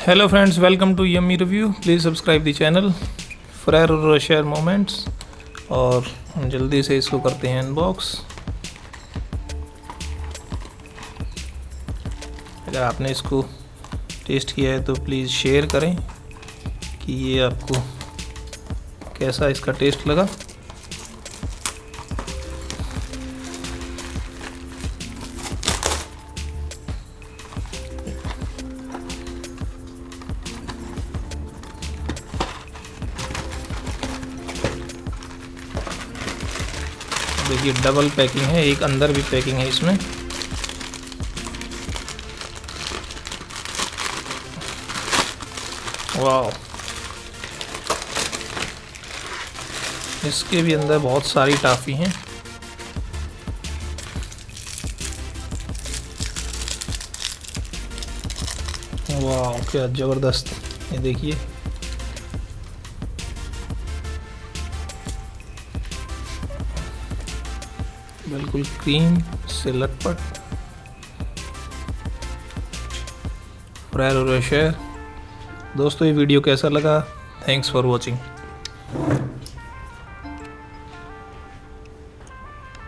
Hello friends, welcome to Yummy Review. Please subscribe the channel FERRERO ROCHER moments. और हम जल्दी से इसको करते हैं अनबॉक्स। अगर आपने इसको टेस्ट किया है तो प्लीज़ शेयर करें कि ये आपको कैसा इसका टेस्ट लगा। देखिए डबल पैकिंग है, एक अंदर भी पैकिंग है इसमें। वाह, इसके भी अंदर बहुत सारी टॉफ़ी हैं। वाह क्या ज़बरदस्त, ये देखिए। बिल्कुल क्रीम से लटपट FERRERO रोचर। दोस्तों ये वीडियो कैसा लगा? Thanks for watching.